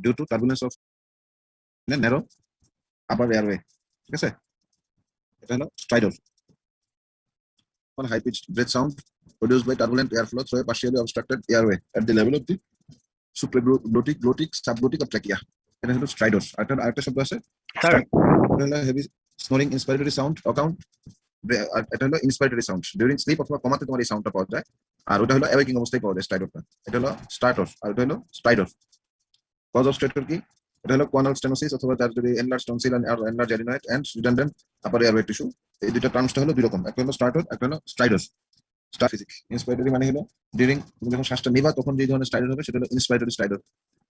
due to turbulence of narrow upper airway. ঠিক আছে, এটা হলো স্ট্রাইডর। High pitched breath sound produced by turbulent airflow through a partially obstructed airway at the level of the supraglottic, glottic, subglottic or trachea. এটা হলো স্ট্রাইডর। আরেকটা শব্দ আছে heavy snoring ইন্সপাইরেটরি sound অকাউন্ট। এটা হলো ইন্সপাইরেটরি সাউন্ড, ডিউরিং স্লিপ অথবা কমাতে তোমার এই সাউন্ডটা পাওয়া যায়। আর ওটা হলো অ্যাওয়েকিং অবস্থায় পাওয়া যায় স্ট্রাইডরটা। এটা হলো স্টার্টর আর এটা হলো স্ট্রাইডর। কজ অফ স্ট্রাইডর কি? এটা হলো কোয়ানাল স্টেনোসিস অথবা যার যদি এনলার্জ টনসিল আর enlarge adenoid and redundant upper airway tissue. এই দুটো টার্মসটা হলো দুই রকম, একটা হলো স্টার্টর, একটা হলো স্ট্রাইডর। স্টার ফিজিক ইন্সপাইরেটরি মানে হলো ডিউরিং তুমি যখন শ্বাসটা নিবা তখন যে ধরনের স্ট্রাইডর হবে সেটা হলো ইন্সপাইরেটরি স্ট্রাইডর।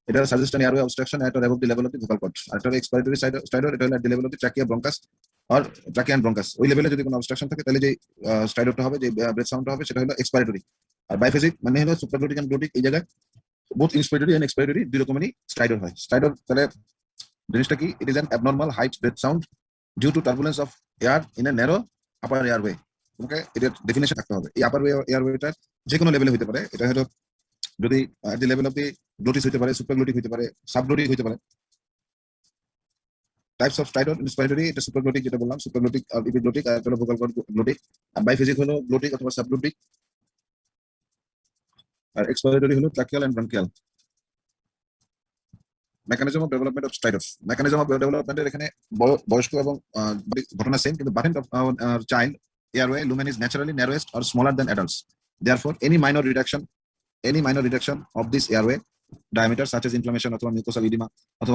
এটা suggest an airway obstruction at or above the level of the vocal cord. আর এটা হলো এক্সপাইরেটরি স্ট্রাইডর, এটা হলো at the level of the trachea bronchus আর ট্রাকিয়া এন্ড ব্রঙ্কাস। ওই লেভেলে যদি কোনো অবস্ট্রাকশন থাকে তাহলে যে স্ট্রাইডরটা হবে, যে ব্রেথ সাউন্ডটা হবে সেটা হলো এক্সপাইরেটরি। আর বাইফেজিক মানে হলো সুপ্রাগ্লোটিক এন্ড গ্লোটিক। এই জায়গায় বোথ ইন্সপাইরেটরি এন্ড এক্সপাইরেটরি দুই রকমেরই স্ট্রাইডর হয়। স্ট্রাইডর তাহলে জিনিসটা কি? It is an abnormal height breath sound due to turbulence of air in a narrow upper airway. তোমাকে এটার ডেফিনেশন থাকতে হবে। এই আপার এয়ারওয়েটার যে কোনো লেভেলে হতে পারে। এটা হলো যদি এট দি লেভেল অফ দি গ্লোটিস হতে পারে, সুপ্রাগ্লোটিক হতে পারে, সাবগ্লোটিক হতে পারে। টাইপস অফ স্ট্রাইডর ইন্সপাইরেটরি, এটা সুপ্রাগ্লোটিক যেটা বললাম, সুপ্রাগ্লোটিক আর এপিগ্লোটিক, আর এটা হলো ভোকাল কর্ড গ্লোটিক। আর বাইফেজিক হলো গ্লোটিক অথবা সাবগ্লোটিক, আর এক্সপাইরেটরি হলো tracheal and bronchial. Mechanism of development of stridor. Mechanism of ডেভেলপমেন্টের এখানে বয়স্ক এবং ঘটনা সেম, কিন্তু বাটেন্ট of child airway lumen is naturally narrowest or smaller than adults. Therefore, any minor reduction of this airway diameter, such as inflammation or mucosal edema or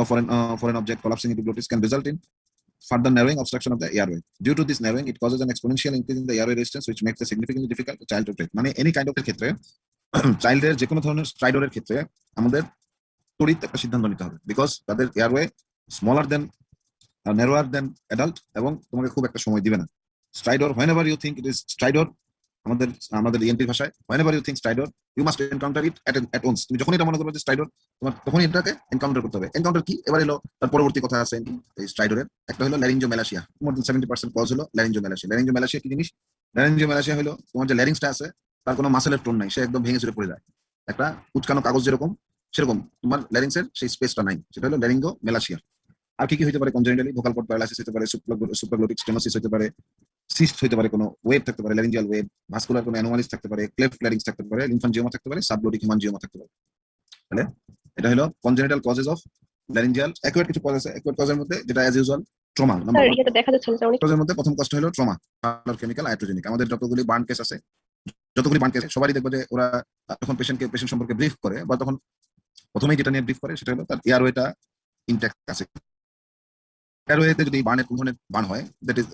foreign object collapsing into glottis, can result in further narrowing obstruction of the airway. Due to this narrowing, it causes an exponential increase in the airway resistance, which makes it significantly difficult for child to breathe. মানে any kind of এর ক্ষেত্রে চাইল্ডের যে কোনো ধরনের স্ট্রাইডরের ক্ষেত্রে আমাদের তড়িৎ একটা সিদ্ধান্ত নিতে হবে, বিকজ তাদের এয়ারওয়ে স্মলার দেন narrower than adult এবং তোমাকে খুব একটা সময় দিবে না। স্ট্রাইডর, whenever you think it is stridor, আমাদের ইএনটির ভাষায় whenever you think stridor, you must encounter it at once. তুমি যখন এটা মনে করবে যে স্ট্রাইডর, তোমার তখনই এটাকে এনকাউন্টার করতে হবে। এনকাউন্টার কি? এবার এলো তার পরবর্তী কথা আছে এই স্ট্রাইডরের। একটা হলো ল্যারিঞ্জোমেলাসিয়া। মোর দেন 70% কজ হলো ল্যারিঞ্জোমেলাসিয়া। ল্যারিঞ্জোমেলাসিয়া কি জিনিস? ল্যারিঞ্জোমেলাসিয়া হলো তোমার যে ল্যারিংসটা আছে তার কোনো মাসেলের টোন নাই, সে একদম ভেঙে চুরে পড়ে যায়। একটা উৎকানো কাগজ যেরকম সেরকম তোমার ল্যারিংসের সেই স্পেসটা নাই, সেটা হলো ল্যারিঙ্গোমেলাসিয়া। আর কি কি হতে পারে? কনজেনিটালি ভোকাল কর্ড প্যারালাইসিস হতে পারে, সুপ্রাগ্লোটিক স্টেনোসিস হতে পারে, সিস্ট হতে পারে, কোনো ওয়েব থাকতে পারে, ল্যারিঞ্জিয়াল ওয়েব, ভাস্কুলার কোনো অ্যানোমালিস থাকতে পারে, ক্লেফট ল্যারিংস থাকতে পারে, লিম্ফানজিওমা থাকতে পারে, সাবগ্লোটিক হিমানজিওমা থাকতে পারে। তাহলে এটা হলো কনজেনিটাল কজেস অফ ল্যারিঞ্জিয়াল। অ্যাকুয়েট কিছু কজ আছে। অ্যাকুয়েট কজের মধ্যে যেটা অ্যাজ ইউজুয়াল ট্রমা নাম্বার 1। এটা দেখা যাচ্ছে না অনেক কজের মধ্যে প্রথম কষ্ট হলো ট্রমা, কেমিক্যাল আইট্রোজেনিক। আমাদের যতগুলি বার্ন কেস আছে, সবারই দেখবো যে ওরা যখন পেশেন্ট সম্পর্কে ব্রিফ করে বা তখন প্রথমেই যেটা নিয়ে ব্রিফ করে সেটা হলো তার এয়ারওয়েটা ইনট্যাক্ট আছে। এয়ারওয়েতে যদি বার্নের কোন ধরনের বার্ন হয়, দ্যাট ইজ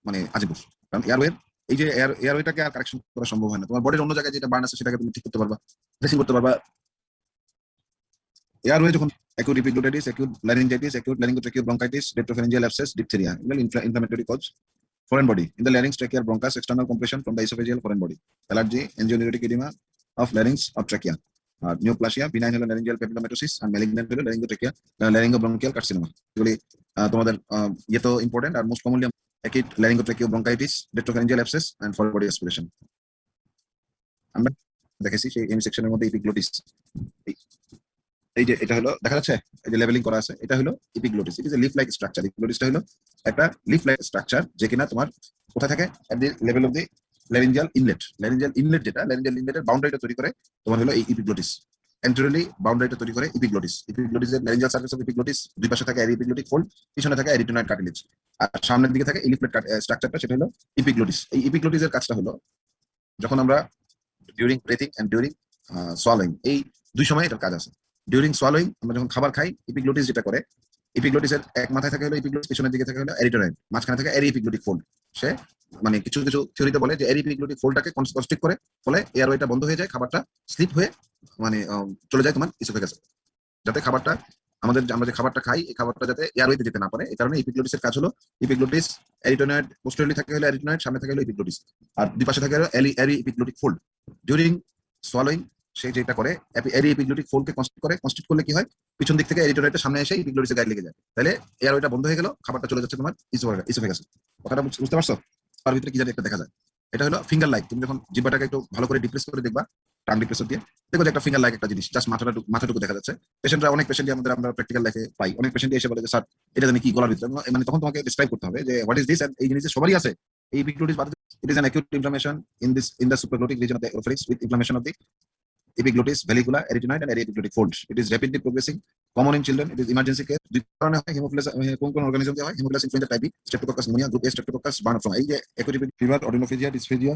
মানে আজিবুস। কারণ এয়ারওয়ের এই যে এয়ারওয়েটাকে আর কারেকশন করা সম্ভব হয় না। তোমার বডির অন্য জায়গায় যেটা বার্ন আছে সেটাকে তুমি ঠিক করতে পারবা, ড্রেসিং করতে পারবা। এয়ারওয়ে যখন acute epiglottitis, acute laryngitis, acute laryngotracheal bronchitis, retropharyngeal abscess, diphtheria, inflammatory cause, foreign body in the larynx, trachea, bronchus, external compression from the esophageal foreign body, allergy, angioneuritic edema of larynx or trachea, neoplasia, benign laryngeal papillomatosis, and malignant laryngotrachea, laryngobronchial carcinoma. এগুলি তোমাদের ইয়ে তো important. আর most commonly acute laryngotracheal bronchitis, retropharyngeal abscess, and foreign body aspiration। আমরা দেখেছি সেই এমি সেকশনের মধ্যে এপিগ্লোটিস, এই যে এটা হলো দেখা যাচ্ছে, এই যে লেভেলিং করা আছে, এটা হলো epiglottis. It is a leaf like structure. এপিগ্লোটিসটা হলো একটা লিফ লাইক স্ট্রাকচার, যে কিনা তোমার কোথায় থাকে? At the level of the laryngeal inlet. Laryngeal inlet যেটা, ল্যারিঞ্জিয়াল ইনলেটের বাউন্ডারিটা তৈরি করে তোমার হলো এই এপিগ্লোটিস। এন্টেরিয়রলি বাউন্ডারিটা তৈরি করে এপিগ্লোটিস। এপিগ্লোটিসের ল্যারিঞ্জিয়াল সারফেস অফ এপিগ্লোটিস দুই পাশে থাকে এরি এপিগ্লোটিক ফোল্ড, পিছনে থাকে এরিটেনয়েড কার্টিলেজ, আর সামনের দিকে থাকে এই লিফ লাইক স্ট্রাকচারটা, সেটা হলো এপিগ্লোটিস। এই এপিগ্লোটিসের কাজটা হলো যখন আমরা ডিউরিং ব্রিথিং এন্ড ডিউরিং সোয়ালোইং, এই দুই সময় এটার কাজ আছে। ডিউরিং সোয়ালোইং আমরা যখন খাবার খাই, এপিগ্লোটিস যেটা করে, এপিগ্লোটিসের এক মাথায় থাকে হলো এপিগ্লোটিস, পিছনের দিকে থাকে হলো এরিটেনয়েড, মাঝখানে থাকে এরি এপিগ্লোটিক ফোল্ড। সে মানে কিছু থিওরিতে বলে যে এরি এপিগ্লোটিক ফোল্ডটাকে কনস্ট্রিক্ট করে, ফলে এয়ারওয়েটা বন্ধ হয়ে যায়, খাবারটা স্লিপ হয়ে মানে চলে যায় তোমার ইসোফেগাসে, যাতে খাবারটা আমরা যে খাবারটা খাই এই খাবারটা যাতে এয়ারওয়েতে যেতে না পারে। এই কারণে এপিগ্লোটিসের কাজ হলো এপিগ্লোটিস এরিটেনয়েড, পোস্টেরিয়রলি থাকে হলো এরিটেনয়েড, সামনে থাকে হলো এপিগ্লোটিস, আর দুই পাশে থাকে হলো এরি এপিগ্লোটিক ফোল্ড। ডিউরিং সোয়ালোইং সে যেটা করে এরি এপিগ্লোটিক ফোল্ডকে কনস্ট্রিক্ট করলে কি হয়, পিছন দিক থেকে এরিটেনয়েডের সামনে এসে এপিগ্লোটিসের গায়ে লেগে যায়, তাহলে এয়ারওয়েটা বন্ধ হয়ে গেল, খাবারটা চলে যাচ্ছে তোমার ইসোফেগাসে। কথাটা বুঝতে পারছো? তার ভিতরে কি জানি একটা দেখা যায়, এটা হলো ফিঙ্গার লাইক। তুমি যখন জিহ্বাটাকে একটু ভালো করে ডিপ্রেস করে দেখবা, টাং ডিপ্রেসর দিয়ে দেখো যে একটা ফিঙ্গার লাইক একটা জিনিস, জাস্ট মাথাটুকু দেখা যাচ্ছে। পেশেন্টরা, অনেক পেশেন্টই আমাদের আমরা প্র্যাকটিক্যাল লাইফে পাই, অনেক পেশেন্টই এসে বলে যে স্যার এটা জানি কি গলার ভিতরে, মানে তখন তোমাকে ডিসক্রাইব করতে হবে যে হোয়াট ইজ দিস, এই জিনিস সবারই আছে। এই ইপিগ্লোটিস বাদ, it is an acute inflammation in the supraglottic region of the orifice with inflammation of the epiglottis, vallicula, arytenoid, and aryepiglottic folds. It is rapidly progressing, common in children. It is emergency care. দুই কারণে হয়, Haemophilus, কোন organism দিয়ে হয়, haemophilus influenzae type B, streptococcus pneumoniae, group A streptococcus, burn of, এই যে acute fever, odynophagia, dysphagia,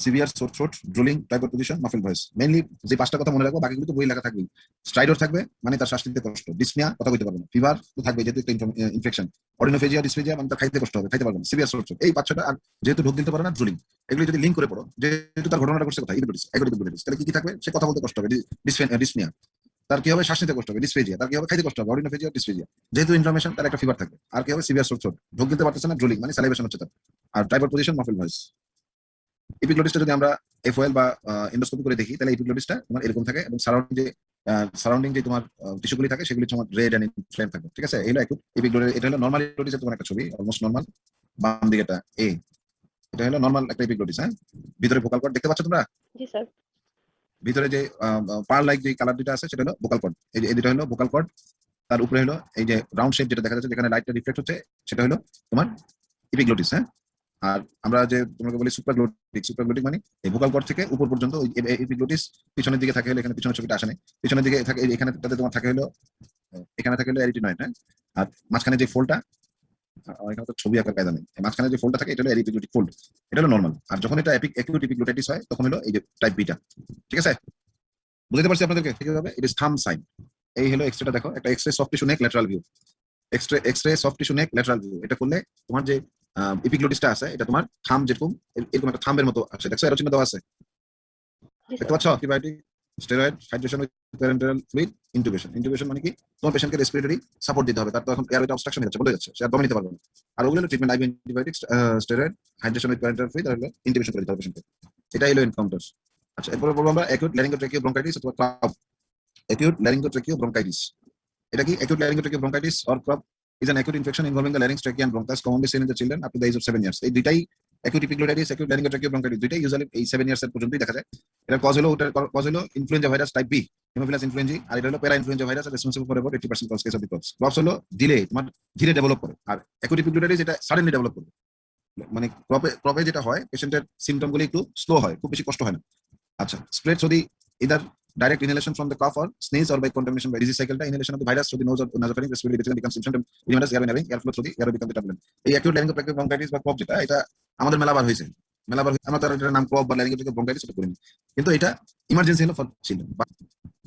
severe sore throat, drooling, tripod position, muffle voice. Mainly যে পাঁচটা কথা মনে রাখবো, বাকিগুলো তো বই লেখা থাকবে। স্ট্রাইডর থাকবে, মানে তার শ্বাস নিতে কষ্ট। ডিসনিয়া, কথা বলতে পারবে না। ফিভার তো থাকবে, যেহেতু একটা ইনফেকশন। অডিনোফেজিয়া, ডিসফেজিয়া, মানে তার খাইতে কষ্ট হবে, খাইতে পারবে না। সিভিয়ার সোর থ্রোট, এই পাঁচটা। আর যেহেতু ঢোক দিতে পারে না, ড্রুলিং। এগুলো যদি লিঙ্ক করে পড়ো, যেহেতু তার ঘটনাটা করছে কোথায়, ইপিগ্লোটিস, তাহলে কি কি থাকবে, সে কথা বলতে কষ্ট হবে। ডিসনিয়া, তার কি হবে, শ্বাস নিতে কষ্ট হবে। ডিসফেজিয়া, তার কি হবে, খাইতে কষ্ট হবে। অডিনোফেজিয়া, ডিসফেজিয়া, যেহেতু ইনফ্লামেশন, তার একটা ফিভার থাকবে। আর কি হবে, সিভিয়ার সোর থ্রোট, ঢোক দিতে পারতেছে না, ড্রুলিং, মানে স্যালাইভেশন হচ্ছে তার। আর টাইপয়েড পজিশন, মাফল ভয়েস। এপিগ্লোটিসটা যদি আমরা এফওএল বা এন্ডোস্কোপি করে দেখি, তাহলে এপিগ্লোটিসটা তোমার এরকম থাকে, এবং সারাউন্ডিং যে তোমার টিস্যুগুলি থাকে, সেগুলি তোমার রেড এন্ড ইনফ্লেম থাকে। ঠিক আছে, এই হলো অ্যাকুট এপিগ্লোটিস। এটা হলো নরমাল এপিগ্লোটিসের তোমার একটা ছবি, অলমোস্ট নরমাল। বাম দিকেটা এ, এটা হলো নরমাল একটা এপিগ্লোটিস। হ্যাঁ, ভিতরে ভোকাল কর্ড দেখতে পাচ্ছ তোমরা? জি স্যার। ভিতরে যে পার্ল লাইক যে কালার দুটো আছে, সেটা হলো ভোকাল কর্ড। এই দুটো হলো ভোকাল কর্ড। তার উপরে হলো এই যে রাউন্ড শেপ যেটা দেখা যাচ্ছে, যেখানে লাইটটা রিফ্লেক্ট হচ্ছে, সেটা হলো তোমার এপিগ্লোটিস। হ্যাঁ, আর আমরা যে তোমাকে বলি সুপ্রাগ্লোটিক মানে এই ভোকাল কর্ড থেকে উপর পর্যন্ত এপিগ্লোটিস। পিছনের দিকে থাকে হলো, এখানে পিছনের ছবিটা আসে নাই, পিছনের দিকে থাকে এখানে, তাতে তোমার থাকে হলো, এখানে থাকে হলো অ্যারিটিনয়েড। হ্যাঁ, আর মাঝখানে যে ফোল্ডটা, এখানে তো ছবি আঁকার কায়দা নেই, মাঝখানে যে ফোল্ডটা থাকে, এটা হলো অ্যারিপিগ্লোটিক ফোল্ড, এটা হলো নরমাল। আর যখন এটা অ্যাকিউট এপিগ্লোটাইটিস হয়, তখন হলো এই যে টাইপ বিটা। ঠিক আছে, বুঝতে পারছি আপনাদেরকে? ঠিক আছে, ইট ইজ থাম সাইন। এই হলো এক্সরেটা, দেখো একটা X-ray soft tissue neck lateral view, X-ray soft tissue neck lateral view. এটা করলে তোমার যে এপিগ্লোটিসটা আছে, এটা তোমার থাম, যেরকম এরকম একটা থাম্বের মতো আছে। দেখছো এরো চিহ্ন দেওয়া আছে, দেখতে পাচ্ছ? Antibiotic, steroid, hydration with parenteral fluid, intubation. Intubation মানে কি, তোমার পেশেন্টকে রেসপিরেটরি সাপোর্ট দিতে হবে, তার তো এখন এয়ারওয়েটা অবস্ট্রাকশন হয়ে যাচ্ছে, বলে যাচ্ছে, সে আর দমে নিতে পারবে না। আর ওগুলো treatment, IV antibiotics, steroid, hydration with parenteral fluid, আর ইন্টুবেশন করে দিতে হবে পেশেন্টকে। এটাই হলো এনকাউন্টার। আচ্ছা, এরপরে বলবো আমরা অ্যাকিউট ল্যারিঙ্গোট্রাকিও ব্রঙ্কাইটিস অথবা ক্লাব। অ্যাকিউট ল্যারিঙ্গোট্রাকিও ব্রঙ্কাইটিস, এটা কি? Acute laryngotracheo bronchitis or croup is an acute infection involving the larynx, trachea, and bronchus, commonly seen in the children up to the age of 7 years. এই দুইটাই acute epiglottitis, acute laryngotracheal bronchitis, দুইটাই usually এই 7 years এর পর্যন্তই দেখা যায়। এটার cause হলো influenza virus type B, haemophilus influenzae. আর এটা হলো para influenza virus, responsible for about 80% cause case of the croups. Croups হলো দিলে তোমার ধীরে ডেভেলপ করে, আর acute epiglottitis এটা সাডেনলি ডেভেলপ করে। মানে ক্রপে যেটা হয়, পেশেন্টের সিম্পটম গুলো একটু স্লো হয়, খুব বেশি কষ্ট হয় না। আচ্ছা, স্প্রেড যদি either direct inhalation from the cough or sneeze or by contamination by disease cycle, inhalation of the virus through the nose or nasopharynx, respiratory basically becomes symptom, reminders airway narrowing, airflow through the airway become the turbulent. এই acute laryngotracheal bronchitis বা cough যেটা, এটা আমাদের মেলাবার হয়েছে, আমরা তার এটার নাম cough বা laryngotracheal bronchitis এটা করিনি, কিন্তু এটা ইমার্জেন্সি হলো ফর চিলড্রেন।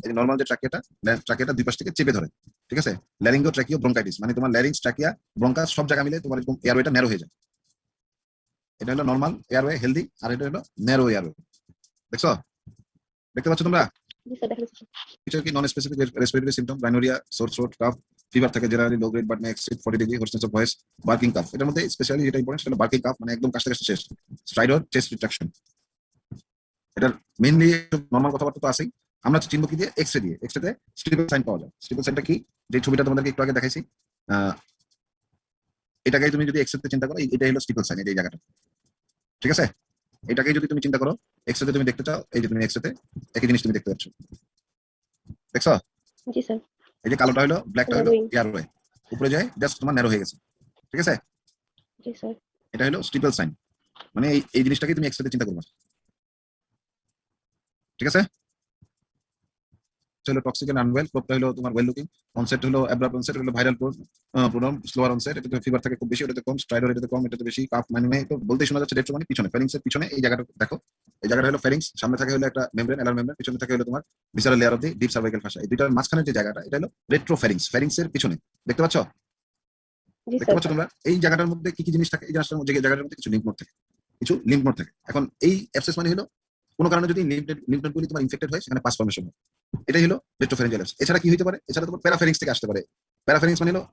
এই নরমাল যে ট্রাকিয়াটা দুই পাশ থেকে চেপে ধরে। ঠিক আছে, laryngotracheal bronchitis মানে তোমার larynx, trachea, bronchus সব জায়গা মিলে তোমার এরকম এয়ারওয়েটা ন্যারো হয়ে যায়। এটা হলো নরমাল এয়ারওয়ে, হেলদি, আর এটা হলো ন্যারো এয়ারওয়ে। দেখছো, দেখতে পাচ্ছ তোমরা? কিছু কি non specific respiratory symptom, rhinorrhoea, sore throat, cough, fever থাকে generally low grade but may exceed 40 degree, hoarseness of voice, barking cough. এটার মধ্যে স্পেশালি যেটা ইম্পর্টেন্ট সেটা বার্কিং কাফ, মানে একদম কাশতে কাশতে শেষ। স্ট্রাইডর, চেস্ট রিট্রাকশন। এটার মেইনলি নরমাল কথাবার্তা তো আছেই। আমরা চিনব কি দিয়ে? এক্সরে দিয়ে। এক্সরেতে স্টিপল সাইন পাওয়া যায়। স্টিপল সাইনটা কি? যে ছবিটা তোমাদেরকে একটু আগে দেখাইছি, এটাকে তুমি যদি এক্সরেতে চিন্তা করো, এটাই হলো স্টিপল সাইন, এই জায়গাটা। ঠিক আছে, এটাকে যদি তুমি চিন্তা করো, এক্সরেতে তুমি দেখতে চাও, এই যে তুমি এক্সরেতে একই জিনিস তুমি দেখতে পাচ্ছ। দেখছো? জি স্যার। এই যে কালোটা হলো, ব্ল্যাকটা হলো এয়ারওয়ে, উপরে যায় জাস্ট তোমার ন্যারো হয়ে গেছে। ঠিক আছে, জি স্যার। এটা হলো স্টিপল সাইন, মানে এই জিনিসটাকে তুমি এক্সরেতে চিন্তা করবা। ঠিক আছে, হলো টক্সিক এন্ড আনওয়েল, ক্রপটা হলো তোমার ওয়েল লুকিং, অনসেট হলো অ্যাব্রাপ্ট অনসেট, হলো ভাইরাল প্রোনোম, স্লোয়ার অনসেট, এটাতে ফিভার থাকে খুব বেশি, ওটাতে কম, স্ট্রাইডর এটাতে কম, এটাতে বেশি, কাফ মানে তো বলতে শোনা যাচ্ছে রেট্রো মানে পিছনে, ফেরিংস এর পিছনে এই জায়গাটা দেখো, এই জায়গাটা হলো ফেরিংস, সামনে থাকে হলো একটা মেমব্রেন, এলার মেমব্রেন, পিছনে থাকে হলো তোমার visceral layer of the deep cervical ফাসা। এই দুইটার মাঝখানে যে জায়গাটা, এটা হলো রেট্রো ফেরিংস, ফেরিংস এর পিছনে। দেখতে পাচ্ছ? দেখতে পাচ্ছ তোমরা? এই জায়গাটার মধ্যে কি কি জিনিস থাকে? এই জিনিসটার মধ্যে, জায়গাটার মধ্যে কিছু লিম্ফ নোড থাকে, কিছু লিম্ফ নোড থাকে। এখন এই অ্যাবসেস মানে হলো কোনো কারণে যদি লিম্ফ নোডগুলি তোমার ইনফেক্টেড হয়, সেখানে পাস ফর্মেশন হয়, এটাই হলো রেট্রোফ্যারিঞ্জিয়াল অ্যাবসেস। এছাড়া কি হতে পারে? এছাড়া তোমার প্যারাফেরিংস থেকে আসতে পারে। প্যারাফেরিংস মানে হলো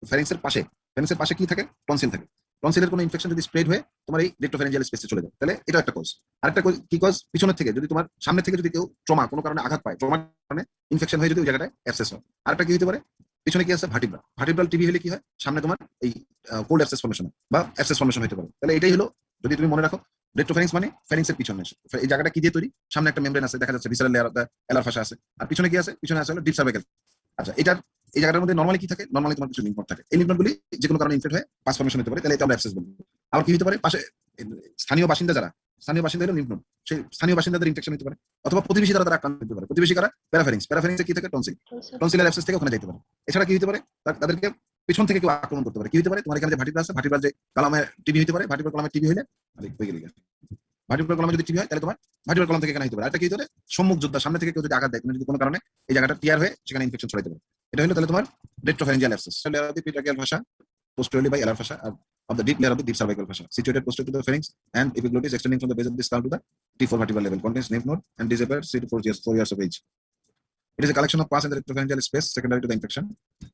ফ্যারিংসের পাশে, ফ্যারিংসের পাশে কি থাকে? টনসিল থাকে। টনসিলের কোনো ইনফেকশন যদি স্প্রেড হয়ে তোমার এই রেট্রোফ্যারিঞ্জিয়াল স্পেসে চলে যায়, তাহলে এটা একটা কজ। আরেকটা কি কজ? পিছনের থেকে যদি তোমার সামনে থেকে যদি কেউ ট্রমা, কোনো কারণে আঘাত পায়, ট্রমার কারণে ইনফেকশন হয়ে যদি ওই জায়গাটায় অ্যাবসেস হয়। আরেকটা কি হতে পারে? পিছনে কি আছে? ভার্টিব্রাল টিভি হলে কি হয়? সামনে তোমার এই কোল্ড অ্যাবসেস ফর্মেশন বা অ্যাবসেস ফর্মেশন হতে পারে। তাহলে এটাই হলো, যদি তুমি মনে রাখো রেট্রোফেরিংস মানে ফেরিংস এর পিছনে এই জায়গাটা কি দিয়ে তৈরি, সামনে একটা মেমব্রেন আছে দেখা যাচ্ছে, ভিসারাল লেয়ার এলার ফাসা আছে, আর পিছনে কি আছে, পিছনে আছে হলো ডিপ সার্ভাইকাল। আচ্ছা, এটার এই জায়গাটার মধ্যে নরমালি কি থাকে, নরমালি তোমার কিছু লিম্ফ নোড থাকে, এই লিম্ফ নোডগুলি যে কোনো কারণে ইনফেক্ট হয়ে পাস ফর্মেশন হতে পারে, তাহলে এটা আমরা অ্যাবসেস বলবো। আবার কি হতে পারে, পাশে স্থানীয় বাসিন্দা যারা, স্থানীয় বাসিন্দা হলো লিম্ফ নোড, সেই স্থানীয় বাসিন্দাদের ইনফেকশন হতে পারে, অথবা প্রতিবেশী দ্বারা তারা আক্রান্ত হতে পারে। প্রতিবেশী কারা, প্যারাফেরিংস, প্যারাফেরিংসে কি থাকে, টনসিল, tonsil, টনসিলের অ্যাবসেস থেকে ওখানে যেতে পারে। এছাড়া কি হতে পারে, তাদেরকে পিছন থেকে কেউ আক্রমণ করতে পারে। কি হতে পারে, তোমার এখানে যে ভার্টিব্রা আছে, ভার্টিব্রার যে কলামে টিবি হতে পারে, ভার্টিব্রাল কলামে টিবি হলে ভার্টিব্রাল কলামে যদি টিবি হয় তাহলে তোমার ভার্টিব্রাল কলাম থেকে এখানে হতে পারে। এটা কি হতে পারে, সম্মুখ যোদ্ধা, সামনে থেকে কেউ যদি আঘাত দেয়, যদি কোনো কারণে এই জায়গাটা টিয়ার হয়ে সেখানে ইনফেকশন ছড়াইতে পারে। এটা হলো তাহলে তোমার রেট্রোফেরেঞ্জিয়াল অ্যাবসেস, পিটাকিয়াল ভাষা, posteriorly by alar fascia of the deep layer of the deep cervical fascia, situated posterior to the pharynx and epiglottis, extending from the base of the skull to the T4 vertebral level, contains lymph node and disappears 3 to 4 years of age. It is a collection of pus in the retropharyngeal space secondary to the infection.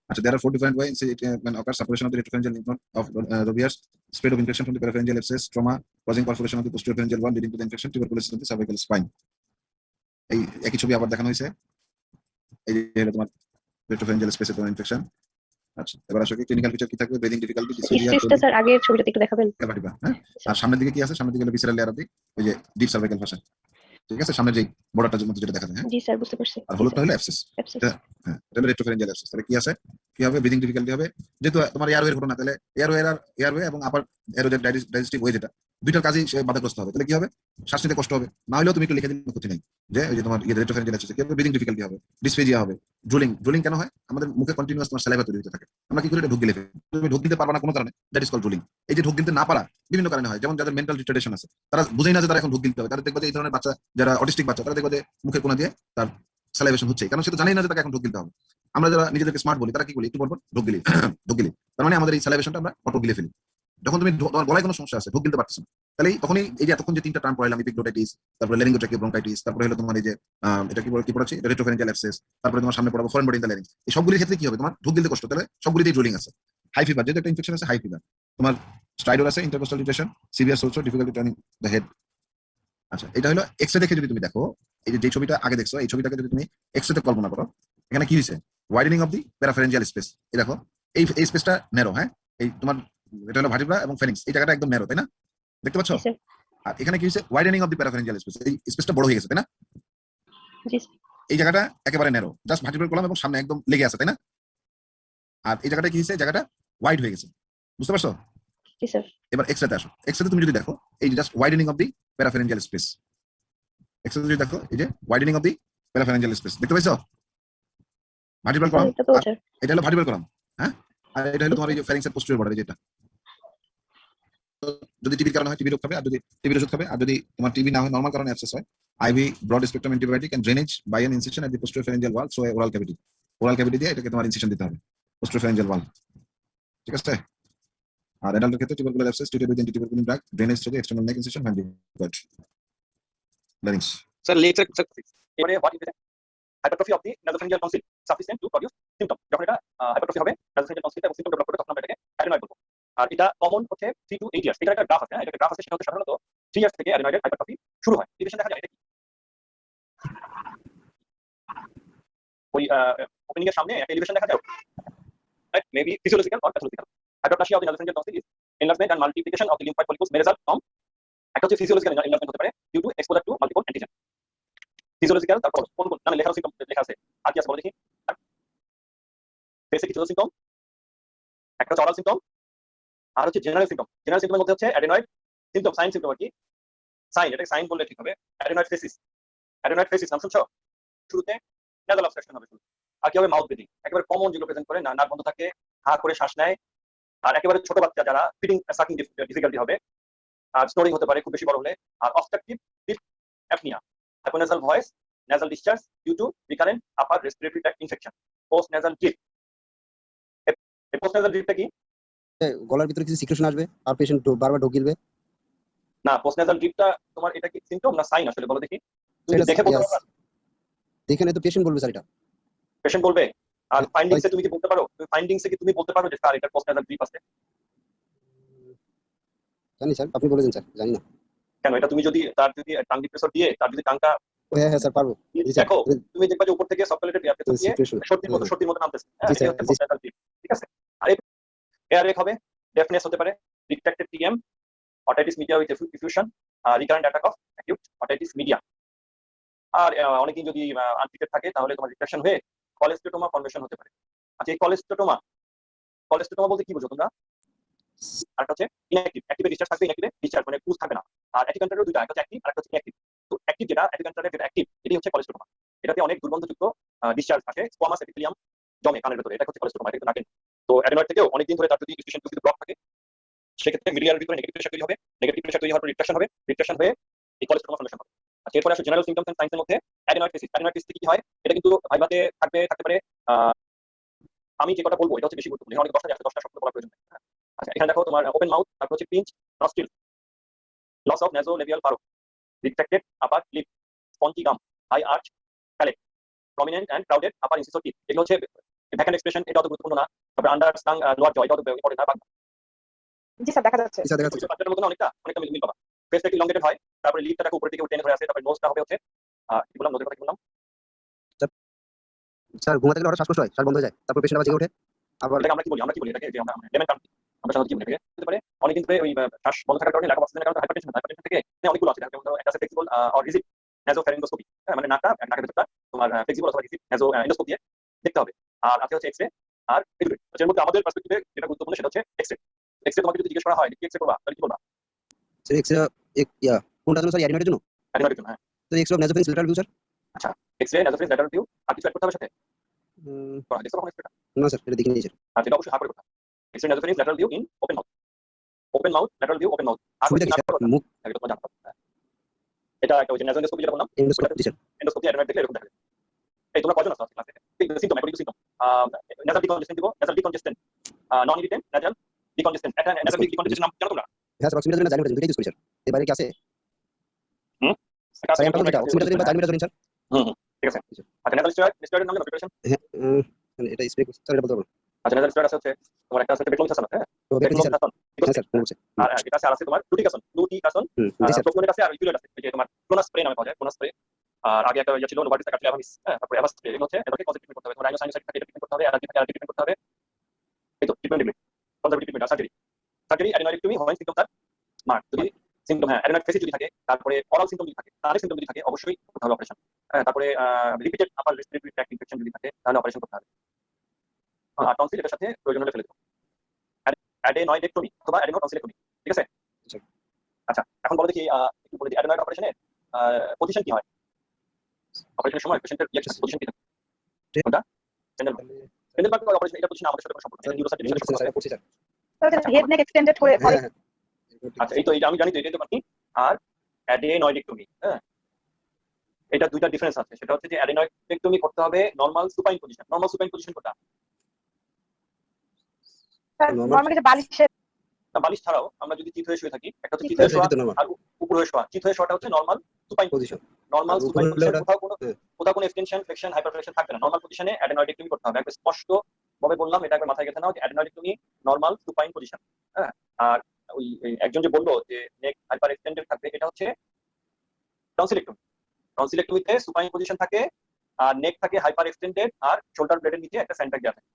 Actually, there are 4 different ways it can occur: separation of the retropharyngeal lymph node of Roviers, spread of infection from the parapharyngeal abscess, trauma causing perforation of the posterior pharyngeal wall leading to the infection, tuberculosis of the cervical spine. এই একই ছবি আবার দেখানো হয়েছে, এই যে হলো তোমার retropharyngeal space এর ইনফেকশন। আচ্ছা, এবার আসলে ক্লিনিক্যাল ফিচার কি থাকবে, ব্রিদিং ডিফিকাল্টি, স্পেসটা স্যার আগের ছবিটাতে একটু দেখাবেন। হ্যাঁ। আর সামনের দিকে কি আছে, সামনের দিকে হলো ভিসারাল লেয়ার অফ দি ওই যে ডিপ সার্ভাইকাল ফাসা, ঠিক আছে, সামনে যে বর্ডারটার মধ্যে যেটা দেখা যায়, হ্যাঁ। জি স্যার, বুঝতে পারছি। আর হলুদটা হলো অ্যাবসেস, অ্যাবসেস, হ্যাঁ, এটা হলো রেট্রোফেরেঞ্জিয়াল অ্যাবসেস। তাহলে কি আছে, কি হবে, ব্রিদিং ডিফিকাল্টি হবে, যেহেতু তোমার এয়ারওয়ের ঘটনা, তাহলে এয়ারওয়ে এবং আপার এরোজের ডাইজেস্টিভ ওয়ে, যেটা দুইটার কাজই সে বাধাগ্রস্ত হবে, তাহলে কি হবে, শ্বাস নিতে কষ্ট হবে। না হলেও তুমি একটু লিখে দিলে ক্ষতি নেই, যে ওই যে তোমার রেট্রোফেরেঞ্জিয়াল অ্যাবসেস কি হবে, ব্রিদিং ডিফিকাল্টি হবে, ডিসফেজিয়া হবে, ড্রুলিং কেন হয়, আমাদের মুখে কন্টিনিউয়াস তোমার স্যালাইভা তৈরি হতে থাকে, আমরা কি করে এটা ঢোক গিলে ফেলি, তুমি ঢোক গিলতে পারবা না কোনো কারণে, দ্যাট ইজ কল ড্রুলিং। এই যে ঢোক গিলতে না পারা বিভিন্ন কারণে হয়, যেমন যাদের মেন্টাল রিটার্ডেশন আছে, তারা বুঝেই না যে তারা এখন ঢোক গিলতে হবে, তারা দেখবে যে এই ধরনের বাচ্চা যারা অটিস্টিক বাচ্চা, তারা দেখবে যে মুখের কোনা দিয়ে তার স্যালাইভেশন হচ্ছে, কারণ সে তো জানেই না যে তাকে এখন ঢোক গিলতে হবে। আমরা যারা নিজেদেরকে স্মার্ট বলি, তারা কি বলি, একটু পর ঢোক গিলি ঢোক গিলি, তার মানে আমাদের এই স্যালাইভেশনটা আমরা অটো গিলে ফেলি। যখন তুমি তোমার গলায় কোনো সমস্যা আছে, ঢোক গিলতে পারতেছ না, তাহলে তখনই এই যে এতক্ষণ যে 3টা টার্ম পড়াইলাম, এপিগ্লোটাইটিস, তারপরে ল্যারিঙ্গোট্রাকিয়াল ব্রঙ্কাইটিস, তারপরে হলো তোমার এই যে এটা কি পড়াচ্ছি, রেট্রোফেরেঞ্জিয়াল অ্যাবসেস, তারপরে তোমার সামনে পড়াবো ফরেন বডি ইন দ্য ল্যারিঙ্গস। এই সবগুলির ক্ষেত্রে কি হবে, তোমার ঢোক গিলতে কষ্ট, তাহলে সবগুলিতেই ড্রুলিং আছে। হাই ফিভার, যেহেতু একটা ইনফেকশন আছে, হাই ফিভার, তোমার স্ট্রাইডর আছে, ইন্টারকোস্টাল ডিপ্রেশন, সিভিয়ার সোলসো, ডিফিকাল্টি টার্নিং দ্য হেড। আচ্ছা, এটা হলো এক্সরে দেখে যদি তুমি দেখো, এই যে ছবিটা আগে দেখছো, এই ছবিটাকে যদি তুমি এক্সরেতে কল্পনা করো, এখানে কি হয়েছে, widening of the parapharyngeal space. এই দেখো, এই স্পেসটা ন্যারো, হ্যাঁ, এই তোমার এটা হলো ভার্টিব্রা এবং ফেরিংস, এই জায়গাটা একদম ন্যারো, তাই না, দেখতে পাচ্ছ। জি স্যার, আর এখানে কি হয়েছে, widening of the parapharyngeal space, এই স্পেসটা বড় হয়ে গেছে, তাই না। জি স্যার, এই জায়গাটা একেবারে ন্যারো, জাস্ট ভার্টিব্রাল কলাম এবং সামনে একদম লেগে আছে, তাই না। আর এই জায়গাটা কি হয়েছে, জায়গাটা ওয়াইড হয়ে গেছে, বুঝতে পারছো। জি স্যার, এবার এক্সরেতে আসো, এক্সরেতে তুমি যদি দেখো, এই যে just widening of the parapharyngeal space, X-ray যদি দেখো, এই যে widening of the parapharyngeal space, দেখতে পাইছো, ভার্টিব্রাল কলাম, এটা তো আর স্যার, এটা হলো ভার্টিব্রাল কলাম, হ্যাঁ। আর এটা হলো তোমার এই যে ফেরিংস এর পোস্টেরিয়র বর্ডার, যেটা যদি টিবির কারণে হয় টিবি রোগ খাবে, আর যদি টিবির ওষুধ খাবে, আর যদি তোমার টিবি না হয় নরমাল কারণে অ্যাবসেস হয়, IV broad spectrum antibiotic and drainage by an incision at the posterior pharyngeal wall, so oral cavity দিয়ে এটাকে তোমার ইনসিশন দিতে হবে পোস্টেরিয়র ফেরেঞ্জিয়াল ওয়াল, ঠিক আছে। আর অ্যাডাল্টের ক্ষেত্রে tubercular abscess treated with antituberculin drug, drainage through the external neck incision and required. Larynx, Sir, later এবারে what is the hypertrophy of the nasopharyngeal tonsil sufficient to produce symptom? যখন এটা hypertrophy হবে nasopharyngeal tonsil এবং symptom develop করবে, তখন আমরা এটাকে adenoid বলবো। আর এটা কমন হচ্ছে 3 to 8 ইয়ার্স। এটা একটা গ্রাফ আছে, হ্যাঁ, এটা গ্রাফ আছে, সেটা হচ্ছে সাধারণত 3 ইয়ার্স থেকে adenoid hypertrophy শুরু হয়। এই দেখা যায় এটা কি ওই ওপেনিং এর সামনে একটা এলিভেশন দেখা যায়, right, maybe physiological or pathological. Hyperplasia of the nasopharyngeal tonsil is enlargement and multiplication of the lymphoid follicles may result from, একটা হচ্ছে ফিজিওলজিক্যাল enlargement হতে পারে due to exposure to multiple antigen। Physiological, তারপর কোন কোন নামে লেখা সিম্পটম লেখা আছে, আর কি আছে বলো দেখি। বেসিক কিছু সিম্পটম, একটা হচ্ছে অরাল সিম্পটম, আর হচ্ছে জেনারেল সিম্পটম। জেনারেল সিম্পটের মধ্যে হচ্ছে অ্যাডেনয়েড সিম্পটম, সাইন সিম্পটম আর কি, সাইন, এটা সাইন বললে ঠিক হবে। অ্যাডেনয়েড ফেসিস নাম শুনছো, শুরুতে নেজাল অবস্ট্রাকশন হবে শুরু। আর কি হবে, মাউথ ব্রিদিং, একেবারে কমন যেগুলো প্রেজেন্ট করে, নাক বন্ধ থাকে, হা করে শ্বাস নেয়। আর একেবারে ছোট বাচ্চা যারা ফিডিং সাকিং ডিফিকাল্টি হবে, আর স্নোরিং হতে পারে খুব বেশি বড় হলে। আর obstructive apnoea, hyponasal voice, nasal discharge due to recurrent upper respiratory tract infection, post nasal drip। এই post nasal dripটা কি, গলার ভিতরে কিছু সিক্রেশন আসবে আর পেশেন্ট বারবার ঢোক গিলবে। না post nasal dripটা তোমার এটা কি সিম্পটম না সাইন আসলে বলো দেখি, তুমি সেটা দেখে বলতে পারো, দেখে তো পেশেন্ট বলবে স্যার এটা, পেশেন্ট বলবে। আর ফাইন্ডিংসে তুমি কি বলতে পারো, তুমি ফাইন্ডিংসে কি তুমি বলতে পারো যে স্যার এটা post nasal drip আছে? জানি স্যার, আপনি বলে দিন স্যার, জানি না কেন, এটা তুমি যদি তার যদি টাং ডিপ্রেসর দিয়ে তার যদি টাংটা হ্যাঁ হ্যাঁ স্যার পারবো। দেখো, তুমি দেখবা যে উপর থেকে সাবক্লিনেটেড এয়ার প্রেসার দিয়ে সত্যির মতো নামতেছে, হ্যাঁ, জি এটা হচ্ছে post nasal drip, ঠিক আছে। আর এয়ার রেক হবে, ডেফনেস হতে পারে, retracted TM, otitis media with effusion, recurrent attack of acute otitis media. আর অনেকদিন যদি আনট্রিটেড থাকে তাহলে তোমার রিফ্লেকশন হয়ে কলেস্টেটোমা ফর্মেশন হতে পারে। আচ্ছা, এই কলেস্টেটোমা বলতে কি বুঝো তোমরা? আর হচ্ছে ইনঅ্যাক্টিভ, অ্যাক্টিভে ডিসচার্জ থাকবে, ইনঅ্যাক্টিভে ডিসচার্জ মানে পুশ থাকবে না। আর অ্যাটিকান্টারের দুইটা, একটা হচ্ছে অ্যাক্টিভ আর একটা হচ্ছে ইনঅ্যাক্টিভ। তো অ্যাক্টিভ যেটা, অ্যাটিকান্টারের যেটা অ্যাক্টিভ, এটাই হচ্ছে কলেস্টেটোমা। এটাতে অনেক দুর্গন্ধযুক্ত ডিসচার্জ আসে, স্কোয়ামাস এপিথেলিয়াম জমে কানের ভেতরে, এটা হচ্ছে কলেস্টেটোমা, এটা কিন্তু নাকের। তো অ্যাডেনয়েড থেকেও অনেকদিন ধরে তার যদি ডিস্ট্রিবিউশন যদি ব্লক থাকে, সেক্ষেত্রে মিডিয়ার ভিতরে নেগেটিভ প্রেশার তৈরি হবে, নেগেটিভ প্রেশার তৈরি হওয়ার পর রিফ্লেকশন হবে, রিফ্লেকশন হয়ে এই কলেস্টেটোমা ফর্মেশন হবে। আচ্ছা, এরপরে আসলে জেনারেল সিম্পটমস এন্ড সাইন্সের মধ্যে অ্যাডেনয়েড ফেসিস। অ্যাডেনয়েড ফেসিস কি হয়, এটা কিন্তু ভাইভাতে থাকতে পারে। আমি যে কথা বলবো এটা হচ্ছে বেশি গুরুত্বপূর্ণ, অনেক 10টা আছে, 10টা শব্দ বলার প্রয়োজন নেই। আচ্ছা, এখানে দেখো তোমার ওপেন মাউথ, তারপর হচ্ছে pinch nostril, loss of nasolabial furrow, retracted upper lip, spongy gum, high arch palate, prominent and crowded upper incisor teeth. এগুলো হচ্ছে ভ্যাকান্ট এক্সপ্রেশন, এটা অত গুরুত্বপূর্ণ না। তারপর আন্ডার স্টাং লোয়ার জ, এটা অত ইম্পর্টেন্ট না। জি স্যার, দেখা যাচ্ছে। স্যার দেখা যাচ্ছে। বাচ্চাদের মতো অনেকটা মিল পাবা। ফেসটা একটু elongated হয়, তারপরে লিপটা উপর দিকে টেনে ধরে আছে, তারপরে নোজটা হবে হচ্ছে কি বললাম, নোজের কথা কি বললাম? স্যার ঘুমাতে গেলে হঠাৎ শ্বাসকষ্ট হয়, শ্বাস বন্ধ হয়ে যায়, তারপর পেশেন্ট আবার জেগে ওঠে। আবার এটাকে আমরা কি বলি এটাকে যে আমরা লেমেন টার্ম, আমরা সাধারণত কি বলি এটাকে? হতে পারে অনেকদিন ধরে ওই শ্বাস বন্ধ থাকার কারণে, ল্যাক অফ অক্সিজেনের কারণে, হাইপারটেনশন থেকে অনেকগুলো আছে, যেমন ধরো একটা আছে ফ্লেক্সিবল অর রিজিড নাসোফ্যারিঙ্গোস্কোপি, মানে নাকের ভেতরটা তোমার ফ্লেক্সিবল অথবা রিজিড নাসো এন্ডোস্কোপি দিয়ে দেখতে হবে। আর আছে হচ্ছে এক্সরে আর এপিডুরাল। এর মধ্যে আমাদের পার্সপেক্টিভে যেটা গুরুত্বপূর্ণ সেটা হচ্ছে এক্সরে। এক্সরে তোমাকে যদি জিজ্ঞেস করা হয় কি এক্সরে করবা, তাহলে কি বলবা? স্যার এক্সরে কোনটার জন্য স্যার? অ্যাডেনয়েডের জন্য? অ্যাডেনয়েডের জন্য, হ্যাঁ। তো X-ray of nasopharynx lateral view sir. আচ্ছা, এক্সরে নাসোফেরিংস ল্যাটারাল ভিউ, আর কিছু অ্যাড করতে হবে সাথে? দেখছো কখন এক্সরেটা? না স্যার, এটা দেখিনি স্যার। আর যেটা অবশ্যই হার করে করতে হবে। X-ray nasopharynx lateral view in open mouth, open mouth lateral view, open mouth. আর সুবিধা কি স্যার? মুখ এটা তোমার জানতে হবে। এটা একটা ওই যে নাসোএন্ডোস্কোপি যেটা বললাম, এন্ডোস্কোপি স্যার। এন্ডোস্কোপি অ্যাডেনয়েড দেখলে এরকম দেখা যায়। এই তোমরা কয়জন আছো ক্লাসে? Symptom, according to symptom, nasal decongestant দিব, নাসাল ডিকনজেস্টেন্ট, নন ইরিটেন্ট নাসাল ডিকনজেস্টেন্ট। এটা নাসাল ডিকনজেস্টেন্ট নাম জানো তোমরা? হ্যাঁ স্যার, অক্সিমিটার জানি, দুইটাই ইউজ করি স্যার। এর বাইরে কি আছে? হুম, স্যার আমরা যেটা অক্সিমিটার বা জানিমিটার স্যার। ঠিক আছে। আচ্ছা, নাসাল স্টেরয়েড নাম জানো? প্রিপারেশন হ্যাঁ এটা স্প্রে স্যার, এটা বলতে পারবো। আচ্ছা, নাসাল স্টেরয়েড আছে হচ্ছে তোমার একটা আছে বেক্লোমিথাসন, হ্যাঁ, তো দেখেছি স্যার। বেক্লোমিথাসন, হ্যাঁ স্যার বলছে। আর এটা আছে তোমার ফ্লুটিকাসন, জি স্যার। প্রোপনের কাছে আর ইকুলেট আছে, এই যে তোমার ক্লোনাস স্প্রে নামে পাওয়া যায়, ক্লোনাস স্প্রে। আর আগে একটা ইয়ে ছিল নোভার্টিস কাটলে অ্যাভামিস, হ্যাঁ, তারপরে অ্যাভাস স্প্রে। এগুলো হচ্ছে এটাকে পজিটিভ করতে হবে, তোমার রাইনোসাইনোসাইটিস থাকে এটা ট্রিটমেন্ট করতে হবে, অ্যালার্জি থাকে অ্যালার্জি ট্রিটমেন্ট করতে হবে। এই তো treatment degree, conservative treatment. Surgery adenoidectomy হয় সিম্পটম তার মার্ক যদি সিম্পটম, হ্যাঁ, অ্যাডেনয়েড ফেসিস যদি থাকে, তারপরে অরাল সিম্পটম যদি থাকে, তার সিম্পটম যদি থাকে অবশ্যই করতে হবে অপারেশন। তারপরে repeated upper respiratory tract infection যদি থাকে তাহলে অপারেশন করতে হবে। আর টনসিল এর সাথে প্রয়োজন হলে ফেলে দেবো, অ্যাডেনয়েডেক্টমি অথবা অ্যাডেনোটনসিলেক্টমি। ঠিক আছে? আচ্ছা, এখন বলো দেখি একটু বলে দিই অ্যাডেনয়েড অপারেশনের পজিশন কি হয়? অপারেশনের সময় পেশেন্টের পজিশন কি থাকে? কোনটা? পেন্ডেল পার্ট অপারেশন, এটা পজিশন আমাদের সাথে কোনো সম্পর্ক নেই, নিউরোসার্জারি সাথে সম্পর্ক আছে। স্যার করছি স্যার। তো হেড নেক এক্সটেন্ডেড করে হ্যাঁ হ্যাঁ। আচ্ছা, এই তো এটা আমি জানি তো, এটাই তো বাকি। আর অ্যাডেনয়েডেক্টমি, হ্যাঁ, এটা দুইটা ডিফারেন্স আছে। সেটা হচ্ছে যে অ্যাডেনয়েডেক্টমি করতে হবে normal supine position. Normal supine position কোনটা? নরমালি যে বালিশের বালিশ ছাড়াও আমরা যদি চিত হয়ে শুয়ে থাকি, একটা হচ্ছে চিত হয়ে শোয়া আর উপর হয়ে শোয়া। চিত হয়ে শোয়াটা হচ্ছে normal supine position. Normal supine position কোথাও কোনো এক্সটেনশন, ফ্লেকশন, হাইপারফ্লেকশন থাকবে না। নরমাল পজিশনে অ্যাডেনয়েডেক্টমি করতে হবে। একদম স্পষ্ট ভাবে বললাম, এটা একবার মাথায় গেছে নাও যে অ্যাডেনয়েডেক্টমি নরমাল সুপাইন পজিশন, হ্যাঁ। আর ওই একজন যে বললো যে নেক হাইপার এক্সটেন্ডেড থাকবে, এটা হচ্ছে টনসিলেক্টমি। টনসিলেক্টমিতে সুপাইন পজিশন থাকে আর নেক থাকে হাইপার এক্সটেন্ডেড, আর শোল্ডার ব্লেডের নিচে একটা স্যান্ডব্যাগ দেওয়া থাকে।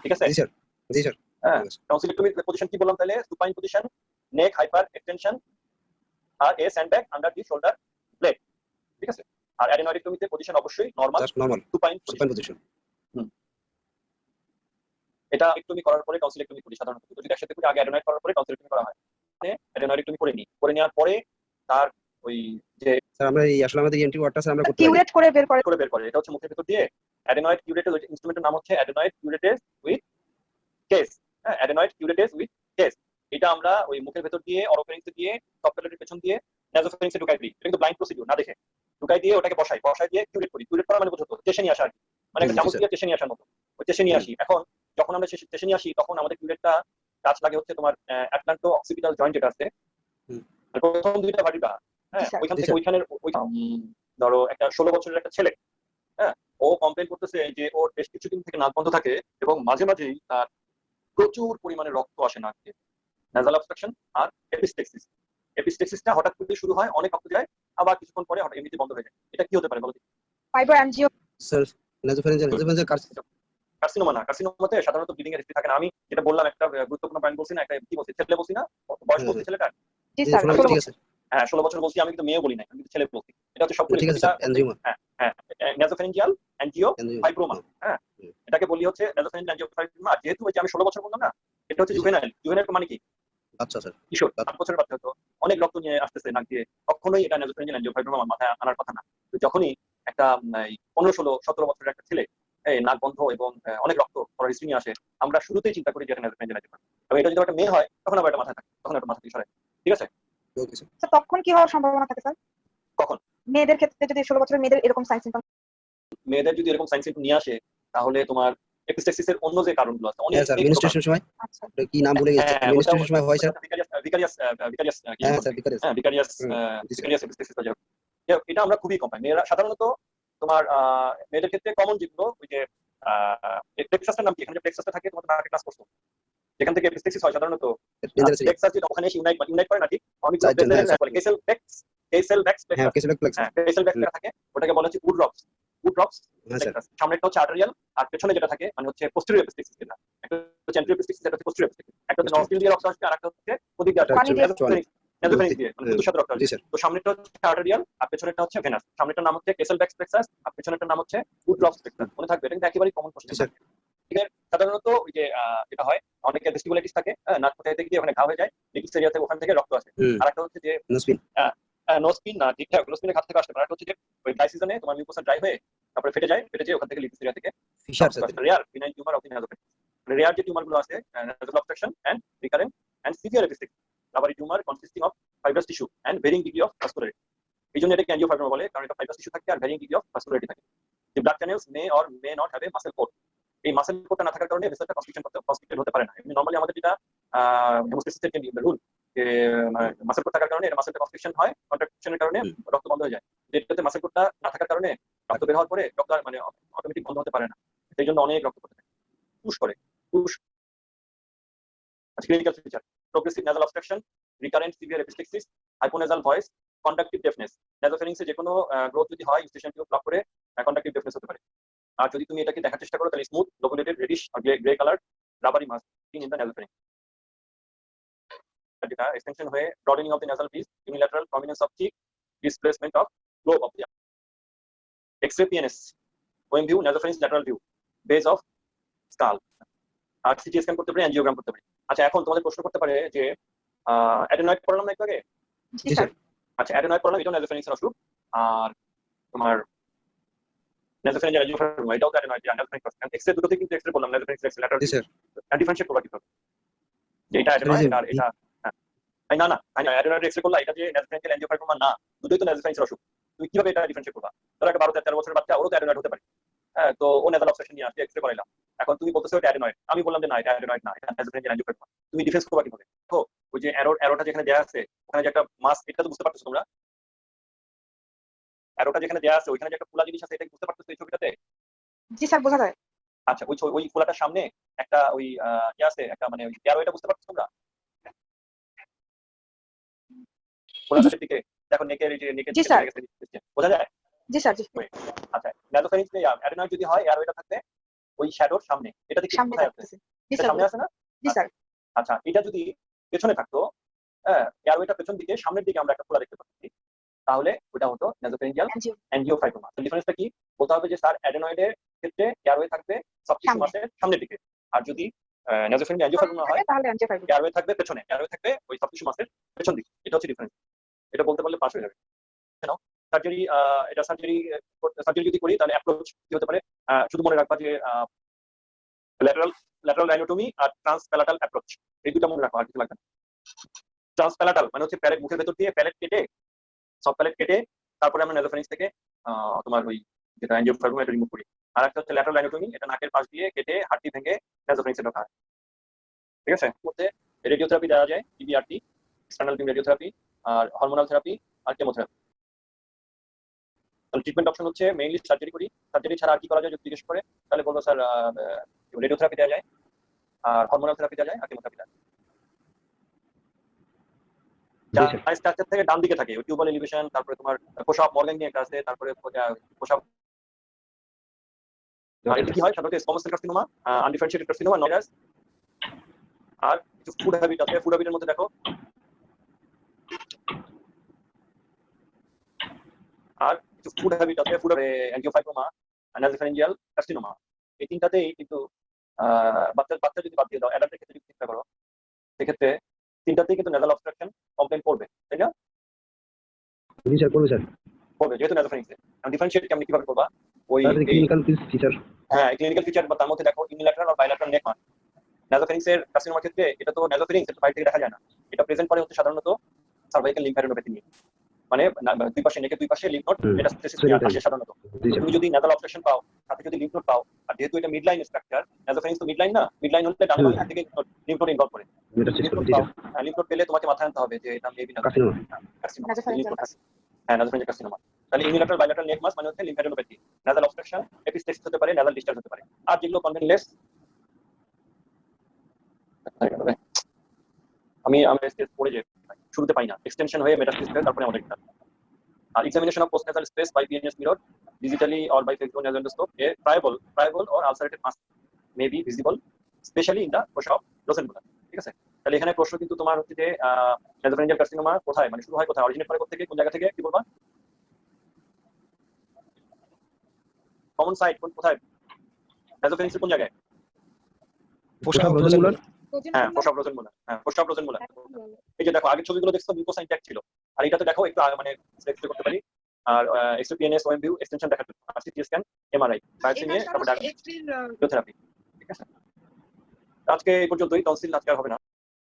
ঠিক আছে? জি স্যার। জি স্যার। হ্যাঁ, টনসিলেক্টমি পজিশন কি বললাম তাহলে? Supine position, neck hyper extension, আর a sandbag under the shoulder blade. ঠিক আছে? আর অ্যাডেনয়েডেক্টমিতে পজিশন অবশ্যই নরমাল সুপাইন পজিশন। এটা একটুমি করার পরে টনসিলেক্টমি করি সাধারণত। যদি একসাথে করি, আগে অ্যাডেনয়েড করার পরে টনসিলেক্টমি করা হয়। মানে অ্যাডেনয়েডেক্টমি করে নেওয়ার পরে তার ওই যে স্যার আমরা এই আসলে আমাদের এন্ট্রি ওয়ার্ডটা স্যার আমরা করতে কিউরেট করে বের করে এটা হচ্ছে মুখের ভেতর দিয়ে অ্যাডেনয়েড কিউরেটেজ ইনস্ট্রুমেন্টের নাম হচ্ছে অ্যাডেনয়েড কিউরেটেজ উইথ কেস, হ্যাঁ, অ্যাডেনয়েড কিউরেটেজ উইথ কেস। এটা আমরা ওই মুখের ভেতর দিয়ে অরোফেরিংস দিয়ে টপ প্যালেটের পেছন দিয়ে নাসোফেরিংসে ঢুকাই দিই। এটা কিন্তু ব্লাইন্ড প্রসিডিউর, না দেখে ঢুকাই দিয়ে ওটাকে বসাই দিয়ে কিউরেট করি। কিউরেট করা মানে বুঝো তো চেষে নিয়ে আসা আর কি, মানে একটা চামচ দিয়ে চেষে নিয়ে আসার মতো। ওই চেষে নিয়ে আসি। এখন যখন আমরা চেষে নিয়ে আসি তখন আমাদের কিউরেটটা কাজ লাগে হচ্ছে তোমার অ্যাটলান্টো অক্সিপিটাল জয়েন্ট যেটা আছে, প্রথম দুইটা ভার্টিব্রা, হ্যাঁ, ওইখান থেকে ওইখানের ধরো একটা 16 বছরের একটা ছেলে, হ্যাঁ, ও কমপ্লেন করতেছে যে ওর বেশ কিছুদিন থেকে নাক বন্ধ থাকে এবং মাঝে মাঝেই তার প্রচুর পরিমাণে রক্ত আসে নাক দিয়ে। নাসাল অবস্ট্রাকশন আর এপিস্টেক্সিস। এপিস্টেক্সিসটা হঠাৎ করে শুরু হয়, অনেক রক্ত যায়, আবার কিছুক্ষণ পরে হঠাৎ এমনিতে বন্ধ হয়ে যায়। এটা কি হতে পারে বলো? Fibre angio sir. Nasopharyngeal carcinoma না, কার্সিনোমাতে সাধারণত ব্লিডিং এর হিস্ট্রি থাকে না। আমি যেটা বললাম একটা গুরুত্বপূর্ণ পয়েন্ট বলছি না, একটা কি বলছি, ছেলে বলছি না, বয়স বলছি ছেলেটা। জি স্যার। ঠিক আছে। হ্যাঁ 16 বছর বলছি, আমি কিন্তু মেয়ে বলি না, আমি কিন্তু ছেলে বলছি। এটা হচ্ছে সবগুলো ঠিক আছে স্যার, এনজিওমা হ্যাঁ হ্যাঁ নাসোফ্যারিঞ্জিয়াল অ্যাঞ্জিও এনজিওমা ফাইব্রোমা। হ্যাঁ হুম। এটাকে বলি হচ্ছে নাসোফ্যারিঞ্জিয়াল অ্যাঞ্জিও ফাইব্রোমা। আর যেহেতু ওই যে আমি 16 বছর বললাম না, এটা হচ্ছে জি স্যার। জুভেনাইল। জুভেনাইল মানে কি? আচ্ছা স্যার। কিশোর, আচ্ছা। 8 বছরের বাচ্চা, তো অনেক রক্ত নিয়ে আসতেছে নাক দিয়ে, কখনোই এটা নাসোফ্যারিঞ্জিয়াল অ্যাঞ্জিওফাইব্রোমা আমার মাথায় আনার কথা না। তো যখনই একটা 15 16 17 বছরের একটা ছেলে এই নাক বন্ধ এবং অনেক রক্ত পড়ার হিস্ট্রি নিয়ে আসে, আমরা শুরুতেই চিন্তা করি যে এটা নাসোফ্যারিঞ্জিয়াল অ্যাঞ্জিওফাইব্রোমা। তবে এটা যদি একটা মেয়ে হয় তখন আবার এটা মাথায় থাকে, তখন একটা মাথা থেকে সরায়। ঠিক আছে? Okay sir. স্যার তখন কি হওয়ার সম্ভাবনা থাকে স্যার? কখন? মেয়েদের ক্ষেত্রে যদি 16 বছরের মেয়েদের এরকম সাইন সিম্পটম। মেয়েদের যদি এরকম সাইন সিম্পটম নিয়ে আসে, তাহলে তোমার এপিস্টেক্সিসের অন্য যে কারণগুলো আছে হ্যাঁ স্যার, অনেক মিনিস্ট্রেশন সময় আচ্ছা ওটা কি নাম ভুলে গেছি, হ্যাঁ মিনিস্ট্রেশন সময় হয় স্যার। ভিকারিয়াস ভিকারিয়াস ভিকারিয়াস কি হ্যাঁ যেন বলে? স্যার, বিকারে হ্যাঁ ভিকারিয়াস হুম, জি স্যার। ভিকারিয়াস এপিস্টেক্সিস বা যাই হোক। এটা আমরা খুবই কম পাই। মেয়েরা সাধারণত তোমার মেয়েদের ক্ষেত্রে কমন যেগুলো ওই যে প্লেক্সাসটার নাম কি, এখানে যে প্লেক্সাসটা থাকে তোমার নাকে ক্লাস করছো, যেখান থেকে এপিস্টেক্সিস হয় সাধারণত ডেঞ্জারাস এরিয়া। প্লেক্সাস, যেটা ওখানে এসে ইউনাইট করে নাকি অনেকগুলো চারজন, হ্যাঁ স্যার। বলে কেসেল বেক্স, কেসেল বেক্স হ্যাঁ, প্লেক্সাস। কেসিলেক প্লেক্স। হ্যাঁ কেসেল বেক্স থাকে, ওটাকে বলা হচ্ছে উড ড্রপস। উড ড্রপস হ্যাঁ স্যার। প্লেক্সাস। সামনেরটা হচ্ছে আর্টেরিয়াল, আর পেছনে যেটা থাকে মানে হচ্ছে পোস্টেরিয়র এপিস্টেক্সিস। যেটা একটা হচ্ছে অ্যান্টেরিয়র এপিস্টেক্সিস, একটা হচ্ছে পোস্টেরিয়র এপিস্টেক্সিস। একটা হচ্ছে নস্ট্রিল দিয়ে রক্ত আসবে, আর একটা হচ্ছে ওদিক দিয়ে আসবে, পানি দিয়ে। নাসোফ্যারিঞ্জ দিয়ে, মানে ফুসফুস সাথে রক্ত জি আসবে। স্যার। তো সামনেরটা হচ্ছে আর্টেরিয়াল আর পেছনেরটা হচ্ছে ভেনাস। সামনেরটার নাম হচ্ছে কেসেল বেক্স প্লেক্সাস আর পেছনেরটার নাম হচ্ছে উড ড্রপস প্লেক্সাস। মনে থাকবে, এটা কিন্তু একেবারেই কমন জি কোশ্চেন। স্যার। সাধারণত ওই যে যেটা হয়, অনেকে ভেস্টিবুলাইটিস থাকে, নাক কোথায় থেকে ওখানে ঘা হয়ে যায়, লিপিস এরিয়াতে, ওখান থেকে রক্ত আসে। হুম, আর একটা হচ্ছে যে নোসপিন। নোস্পিন না, ঠিকঠাক নোস্পিনের ঘাত থেকে আসতে পারে। একটা হচ্ছে যে ওই ড্রাই সিজনে তোমার মিউকোসা ড্রাই হয়ে তারপরে ফেটে যায়, ফেটে যেয়ে ওখান থেকে লিপিস এরিয়া থেকে ফিশার রক্ত স্যার। আসে। Rare benign tumour of the nasopharynx. Rare যে টিউমার গুলো আছে, nasopharynx obstruction and recurrent and severe epistaxis, rubbery tumour consisting of fibrous tissue and varying degree of vascularity. এই জন্য এটাকে অ্যাঞ্জিওফাইব্রোমা বলে, কারণ এটা ফাইব্রাস টিস্যু থাকে আর ভেরিং ডিগ্রি অফ ভাস্কুলারিটি থাকে। The blood channels may or may not have a muscle cord. এই muscle কোডটা না থাকার কারণে ভেসেলটা কনস্ট্রিক্টেড হতে পারে না। এমনি নরমালি আমাদের যেটা হেমোস্টেসিসের যে রুল, যে মাসেল কোড থাকার কারণে এটা মাসেলটা কনস্ট্রিকশন হয়, কন্ট্রাকশনের কারণে হুম। রক্ত বন্ধ হয়ে যায়। যেটাতে মাসেল কোডটা না থাকার কারণে রক্ত বের হওয়ার পরে রক্ত আর মানে অটোমেটিক বন্ধ হতে পারে না। সেই জন্য অনেক রক্ত পড়তে থাকে, পুশ করে push. Clinical feature: progressive nasal obstruction, recurrent severe epistaxis, hyponasal voice, conductive deafness. নাসোফ্যারিংসে যে কোনো গ্রোথ যদি হয় ইউস্টেশন টিউব ব্লক করে কন্ডাক্টিভ ডেফনেস হতে পারে। আর যদি তুমি এটাকে দেখার চেষ্টা করো তাহলে স্মুথ, লোকুলেটেড, রেডিশ আর grey colour rubbery mass in the nasopharynx. যেটা এক্সটেনশন হয়ে broadening of the nasal piece, unilateral prominence of cheek, displacement of globe of the X-ray PNS, OM view, nasopharynx lateral view, base of skull. আর CT scan করতে পারে, angiogram করতে পারে। আচ্ছা এখন তোমাদের প্রশ্ন করতে পারে যে অ্যাডেনয়েড পড়লাম না একটু আগে? জি জি স্যার। স্যার। আচ্ছা অ্যাডেনয়েড পড়লাম, এটা নাসোফ্যারিংসের অসুখ। আর তোমার নাসোফ্যারিঞ্জিয়াল অ্যাঞ্জিওফাইব্রোমা এটাও তো অ্যাডেনয়েড, নাসোফ্যারিংস। এক্স-রে দুটোতে কিন্তু এক্স-রে বললাম, নাসোফ্যারিংস এক্স ল্যাটারাল জি স্যার। ডিফারেন্সিয়েট করবা কিভাবে যে এটা অ্যাডেনয়েড আর এটা? হ্যাঁ এই না না অ্যাডেনয়েড এক্স-রে করলা, এটা যে নাসোফ্যারিঞ্জিয়াল অ্যাঞ্জিওফাইব্রোমা না, দুটোই তো নাসোফ্যারিংসের অসুখ। তুমি কিভাবে এটা ডিফারেন্সিয়েট করবা? ধরো একটা 12-13 বছরের বাচ্চা, ওরও তো অ্যাডেনয়েড হতে পারে। হ্যাঁ তো ও নাসাল অবস্ট্রাকশন নিয়ে আসছে, এক্স-রে করাইলাম। এখন তুমি বলতেছো এটা অ্যাডেনয়েড, আমি বললাম যে না এটা অ্যাডেনয়েড না, এটা নাসোফ্যারিঞ্জিয়াল অ্যাঞ্জিওফাইব্রোমা। তুমি ডিফেন্স করবা কিভাবে? দেখো ওই যে অ্যারোটা যেখানে দেয়া আছে ওখানে যে একটা মাস, এটা তো বুঝতে পারতেছো তোমরা? অ্যারোটা যেখানে দেয়া আছে ওইখানে যে একটা ফুলা জিনিস আছে, এটা কি বুঝতে পারতেছো এই ছবিটাতে? জি স্যার, বোঝা যায়। আচ্ছা ওই ফুলাটার সামনে একটা ওই ইয়ে আছে, একটা মানে ওই অ্যারো, এটা বুঝতে পারছো তোমরা? ফুলাটার দিকে দেখো, নেকের জি স্যার। বোঝা যায়? জি স্যার। জি আচ্ছা নাসোফ্যারিংস অ্যাডেনয়েড যদি হয়, অ্যারোটা থাকবে ওই শ্যাডোর সামনে। এটা দেখি সামনে কোথায় আছে? থাকতেছে। জি এটা স্যার। সামনে আছে না? জি স্যার। আচ্ছা এটা যদি পেছনে থাকতো, হ্যাঁ এয়ারওয়েটা পেছন দিকে, সামনের দিকে আমরা একটা ফোলা দেখতে পাচ্ছি, তাহলে ওটা হতো নাসোফ্যারিঞ্জিয়াল অ্যাঞ্জিও অ্যাঞ্জিওফাইব্রোমা। তো ডিফারেন্সটা কি? বলতে হবে যে স্যার অ্যাডেনয়েডের ক্ষেত্রে এয়ারওয়ে থাকবে সব টিস্যু সামনে। মাসের সামনের দিকে, আর যদি নাসোফ্যারিঞ্জিয়াল অ্যাঞ্জিওফাইব্রোমা হয় তাহলে অ্যাঞ্জিওফাইব্রোমা। এয়ারওয়ে থাকবে পেছনে, এয়ারওয়ে থাকবে ওই সব টিস্যু মাসের পেছন দিকে। এটা হচ্ছে ডিফারেন্স। এটা বলতে পারলে পাস হয়ে যাবে। কেন সার্জারি, এটা সার্জারি যদি করি তাহলে অ্যাপ্রোচ কি হতে পারে? শুধু মনে রাখবা যে ল্যাটারাল রাইনোটমি আর ট্রান্সপ্যালাটাল অ্যাপ্রোচ, এই দুটো মনে রাখো, আর কিছু লাগবে না। ট্রান্সপ্যালাটাল মানে হচ্ছে প্যালেট, মুখের ভেতর দিয়ে প্যালেট কেটে, সব প্যালেট কেটে তারপরে আমরা নাসোফ্যারিংস থেকে তোমার ওই যেটা অ্যাঞ্জিওফাইব্রোমা এটা রিমুভ করি। আর একটা হচ্ছে ল্যাটারাল রাইনোটমি, এটা নাকের পাশ দিয়ে কেটে হাড়টি ভেঙে নাসোফ্যারিংসে ঢোকা হয়। ঠিক আছে? মধ্যে রেডিওথেরাপি দেওয়া যায়, টিবিআরটি, এক্সটার্নাল বিম রেডিওথেরাপি, আর হরমোনাল থেরাপি আর কেমোথেরাপি। তাহলে ট্রিটমেন্ট অপশন হচ্ছে মেইনলি সার্জারি করি। সার্জারি ছাড়া আর কি করা যায় যদি জিজ্ঞেস করে তাহলে বলবো স্যার রেডিওথেরাপি দেওয়া যায়, আর হরমোনাল থেরাপি দেওয়া যায়, আর কেমোথেরাপি দেওয়া যায়। স্ট্রাকচার থেকে ডান দিকে থাকে টিউবাল এলিভেশন, তারপরে তোমার পোশাক মর্গান নিয়ে একটা আছে, তারপরে পোশাক। আর এটা কি হয় সাধারণত squamous cell carcinoma, undifferentiated carcinoma, নরাস। আর কিছু ফুড হ্যাবিট আছে, ফুড হ্যাবিটের মধ্যে দেখো আর কিছু ফুড হ্যাবিট আছে, ফুড অ্যাঞ্জিওফাইব্রোমা, নাসোফ্যারিঞ্জিয়াল কার্সিনোমা। এই তিনটাতেই কিন্তু বাচ্চা যদি বাদ দিয়ে দাও, অ্যাডাল্টের ক্ষেত্রে যদি চিন্তা করো, সেক্ষেত্রে তিনটাতেই কিন্তু নেজাল অবস্ট্রাকশন কমপ্লেন করবে, তাই না? জি স্যার, করবে স্যার। করবে যেহেতু নাসোফ্যারিংসে। ডিফারেন্সিয়েট কেমন কিভাবে করবা? ওই তার ক্লিনিক্যাল ফিচার। হ্যাঁ, ক্লিনিক্যাল ফিচার বা তার মধ্যে দেখো ইউনিল্যাটারাল আর বাইল্যাটারাল নেক মাস। নাসোফ্যারিংস এর কার্সিনোমার ক্ষেত্রে এটা তো নাসোফ্যারিংস, এটা বাইরে থেকে দেখা যায় না। এটা প্রেজেন্ট করে হচ্ছে সাধারণত সার্ভাইকাল লিম্ফ্যাডিনোপ্যাথি নিয়ে, মানে দুই পাশে নেকের দুই পাশে লিম্ফ নোড, এটা স্ট্রেসিস নিয়ে আসে সাধারণত। জি স্যার। তুমি যদি নেজাল অবস্ট্রাকশন পাও, সাথে যদি লিম্ফ নোড পাও, আর যেহেতু এটা মিড লাইন স্ট্রাকচার, নাসোফ্যারিংস তো মিড লাইন না, মিড লাইন হলে ডান বাম থেকে লিম্ফ নোড ইনভলভ করে। এটা চেক লিম্ফ করুন। নোড জি পাও, স্যার। লিম্ফ নোড পেলে তোমাকে মাথায় আনতে হবে যে এটা মেবি না carcinoma. Carcinoma, Nasopharyngeal lymph node আছে। হ্যাঁ, নাসোফ্যারিঞ্জিয়াল কার্সিনোমা। তাহলে ইউনিল্যাটারাল বাইল্যাটারাল নেক মাস মানে হচ্ছে লিম্ফ্যাডিনোপ্যাথি, নাসাল অবস্ট্রাকশন, এপিস্টেসিস হতে পারে, নাসাল ডিসচার্জ হতে পারে। আর যেগুলো কনভেন্টলেস, আমি স্টেজ পড়ে যে শুরুতে পাই না, এক্সটেনশন হয়ে মেটাস্টেসিস হয়ে তারপরে আমাদের একটা আর examination of postnasal space by PNS mirror digitally or by phaco-nasal endoscope, a friable or ulcerated mass may be visible, especially in the fossa of Rosenbluth। ঠিক আছে? তাহলে এখানে প্রশ্ন কিন্তু তোমার হচ্ছে যে নাসোফ্যারিঞ্জিয়াল কার্সিনোমা কোথায়, মানে শুরু হয় কোথায়, অরিজিনেট করে কোথা থেকে, কোন জায়গা থেকে, কি বলবা? কমন সাইট কোথায়? নাসোফ্যারিংস কোন জায়গায়? কোষা রোজেনমুলার। হ্যাঁ, fossa of Rosenbluth। হ্যাঁ, fossa of Rosenbluth। এই যে দেখো আগের ছবিগুলো দেখছো মিউকোসা ইনট্যাক্ট ছিল, আর এটাতে দেখো একটু মানে এক্সরে করতে পারি, আর এক্সরে পিএনএস ওএমভিউ এক্সটেনশন দেখার জন্য, আর সিটি স্ক্যান, এমআরআই, বায়োপসি নিয়ে তারপর ডায়াগনোস্টিক, ঠিক আছে? আজকে এই পর্যন্তই, টনসিল আজকে আর হবে না।